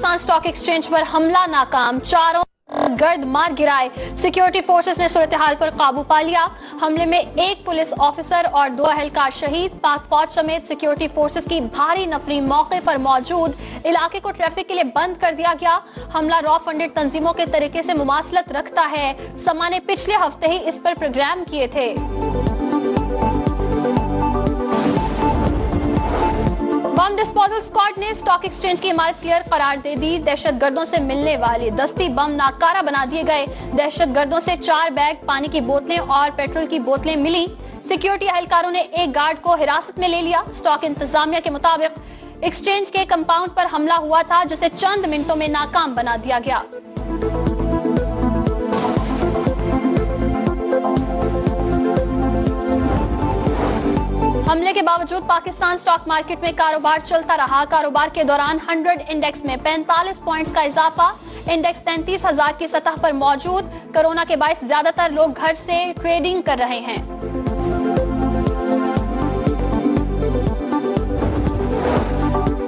Pakistan stock exchange पर हमला नाकाम, चारों गर्द मार गिराए। सिक्योरिटी फोर्सेस ने सूरत हाल पर काबू पा लिया। हमले में एक पुलिस ऑफिसर और 2 अहलकार शहीद। पाक फौज समेत सिक्योरिटी फोर्सेस की भारी नफरी मौके पर मौजूद। इलाके को ट्रैफिक के लिए बंद कर दिया गया। हमला रॉ फंडेड तंजीमों के तरीके से मुमासलत रखता है। समा ने पिछले हफ्ते ही इस पर प्रोग्राम किए थे। बम डिस्पोजल स्क्वाड ने स्टॉक एक्सचेंज की इमारत क्लियर करार दे दी। दहशतगर्दों से मिलने वाले दस्ती बम नाकारा बना दिए गए। दहशतगर्दों से 4 बैग पानी की बोतलें और पेट्रोल की बोतलें मिली। सिक्योरिटी एहलकारों ने एक गार्ड को हिरासत में ले लिया। स्टॉक इंतजामिया के मुताबिक एक्सचेंज के कंपाउंड पर हमला हुआ था, जिसे चंद मिनटों में नाकाम बना दिया गया। हमले के बावजूद पाकिस्तान स्टॉक मार्केट में कारोबार चलता रहा। कारोबार के दौरान 100 इंडेक्स में 45 पॉइंट्स का इजाफा। इंडेक्स 33,000 की सतह पर मौजूद। कोरोना के बायस ज्यादातर लोग घर से ट्रेडिंग कर रहे हैं।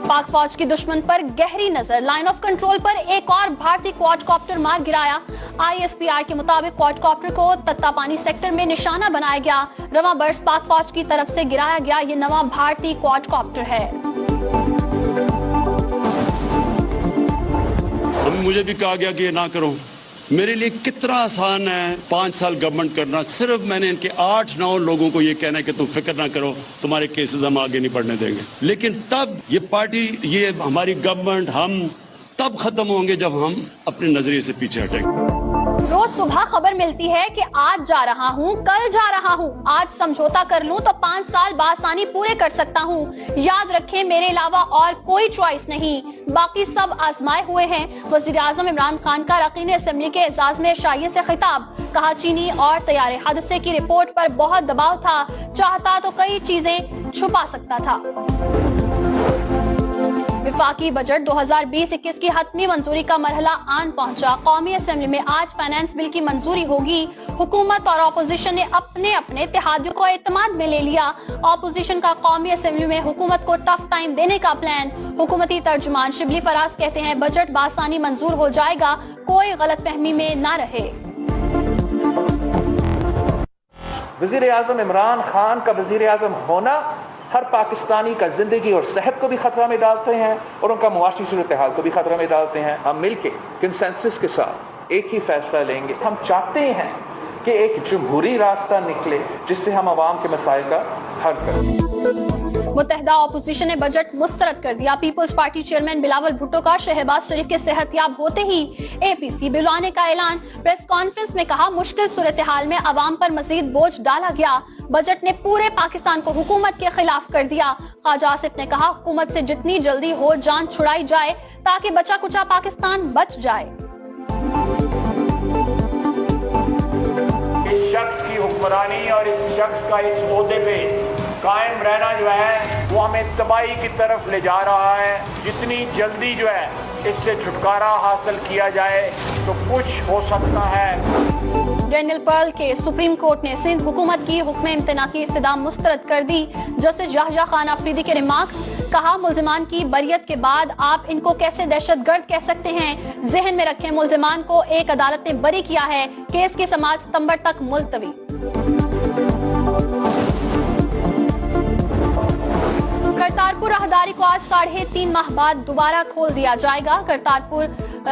पाक फौज की दुश्मन पर गहरी नजर। लाइन ऑफ कंट्रोल पर एक और भारतीय क्वाडकॉप्टर मार गिराया। ISPR के मुताबिक क्वाडकॉप्टर को तत्तापानी सेक्टर में निशाना बनाया गया। रवा बर्स पाक फौज की तरफ से गिराया गया ये नवा भारतीय क्वाडकॉप्टर है। मुझे भी कहा गया कि ये ना करो। मेरे लिए कितना आसान है 5 साल गवर्नमेंट करना। सिर्फ मैंने इनके 8-9 लोगों को ये कहना है कि तुम फिक्र ना करो, तुम्हारे केसेस हम आगे नहीं बढ़ने देंगे। लेकिन तब ये पार्टी, ये हमारी गवर्नमेंट, हम तब खत्म होंगे जब हम अपने नजरिए से पीछे हटेंगे। रोज सुबह खबर मिलती है कि आज जा रहा हूँ, कल जा रहा हूँ। आज समझौता कर लूँ तो 5 साल बासानी पूरे कर सकता हूँ। याद रखें, मेरे अलावा और कोई चॉइस नहीं, बाकी सब आजमाए हुए हैं। वजीर आजम इमरान खान का रकीन असेंबली के एजाज में शाइए से खिताब। कहा, चीनी और तैयारे हादसे की रिपोर्ट पर बहुत दबाव था, चाहता तो कई चीजें छुपा सकता था। विफाकी बजट 2020-21 की हतमी मंजूरी का मरहला आन पहुंचा। कौमी असेंबली में आज फाइनेंस बिल की मंजूरी होगी। हुकूमत और ऑपोजिशन ने अपने अपने इत्तेहादियों को एतमाद में ले लिया। ऑपोजिशन का कौमी असेंबली में हुकूमत को टफ टाइम देने का प्लान। हुकूमती तर्जुमान शिबली फराज कहते हैं, बजट बासानी मंजूर हो जाएगा, कोई गलतफहमी में ना रहे। वजीर आजम इमरान खान का वजीर आजम होना हर पाकिस्तानी का जिंदगी और सेहत को भी खतरा में डालते हैं और उनका मुआशी सूरत हाल को भी खतरा में डालते हैं। हम मिलके कंसेंसस के साथ एक ही फैसला लेंगे। हम चाहते हैं कि एक जमहूरी रास्ता निकले जिससे हम आवाम के मसाइल का हल करें। मुत्तहिदा ऑपोजिशन ने बजट मुस्तरद कर दिया। People's Party chairman Bilawal Bhutto का शहबाज शरीफ के सेहतयाब होते ही APC बुलाने का ऐलान। प्रेस कॉन्फ्रेंस में कहा, मुश्किल सूरत हाल में अवाम पर मजीद बोझ डाला गया। बजट ने पूरे पाकिस्तान को हुकूमत के खिलाफ कर दिया। ख्वाजा आसिफ ने कहा, हुकूमत से जितनी जल्दी हो जान छुड़ाई जाए ताकि बचा कुचा पाकिस्तान बच जाए। इस शख्स की हुक्मरानी और इस शख्स का इस ओहदे पे कायम रहना जो है वो हमें तबाही की तरफ ले जा रहा है। जितनी जल्दी जो है इससे छुटकारा हासिल किया जाए तो कुछ हो सकता है। डेनियल पर्ल के सुप्रीम कोर्ट ने सिंध हुकूमत की हुक्म इम्तना की इस्तदा मुस्तरद कर दी। जस्टिस याहया खान अफरीदी के रिमार्क्स। कहा, मुल्जिमान की बरियत के बाद आप इनको कैसे दहशतगर्द कह सकते हैं। जहन में रखें, मुल्जिमान को एक अदालत ने बरी किया है। केस की समाअत सितंबर तक मुलतवी। करतारपुर राहदारी को आज 3.5 माह बाद दोबारा खोल दिया जाएगा। करतारपुर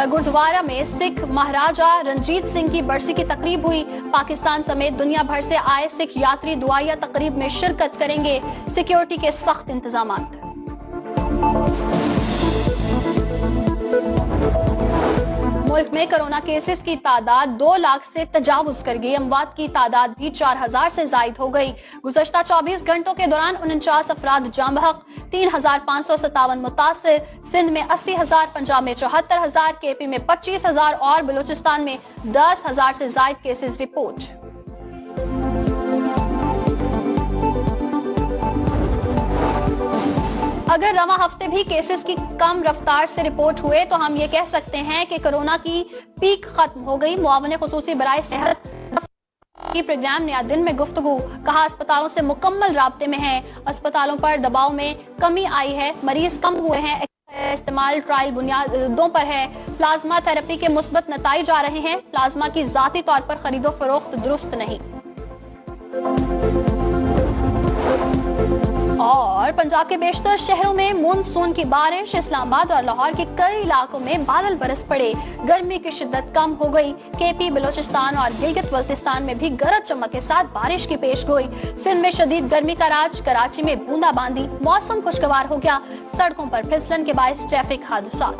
गुरुद्वारा में सिख महाराजा रंजीत सिंह की बरसी की तकरीब हुई। पाकिस्तान समेत दुनिया भर से आए सिख यात्री दुआया तकरीब में शिरकत करेंगे। सिक्योरिटी के सख्त इंतजामात। मुल्क में कोरोना केसेस की तादाद 2 लाख से तजावुज कर गई। अमवात की तादाद भी 4000 से जायद हो गई। गुज़श्ता 24 घंटों के दौरान 49 अफराद जाँ बहक, 3557 मुतासिर। सिंध में 80,000, पंजाब में 74,000, KP में 25,000 और बलूचिस्तान में 10,000 से जायद केसेस रिपोर्ट। अगर रवा हफ्ते भी केसेस की कम रफ्तार से रिपोर्ट हुए तो हम ये कह सकते हैं कि कोरोना की पीक खत्म हो गई। मुआवने खुसूसी बराए सेहत की प्रोग्राम ने दिन में गुफ्तगू। कहा, अस्पतालों से मुकम्मल राब्ते में है। अस्पतालों पर दबाव में कमी आई है, मरीज कम हुए हैं। इस्तेमाल ट्रायल बुनियादों पर है। प्लाज्मा थेरेपी के मुस्बत नताइज आ रहे हैं। प्लाज्मा की जाती तौर पर खरीदो फरोख्त दुरुस्त नहीं। और पंजाब के बेशतर शहरों में मानसून की बारिश। इस्लामाबाद और लाहौर के कई इलाकों में बादल बरस पड़े। गर्मी की शिद्दत कम हो गई। केपी, बलोचिस्तान और गिलगित बल्तिस्तान में भी गरज चमक के साथ बारिश की पेश गोई। सिंध में शदीद गर्मी का राज। कराची में बूंदाबांदी। मौसम खुशगवार हो गया। सड़कों पर फिसलन के बायस ट्रैफिक हादसा।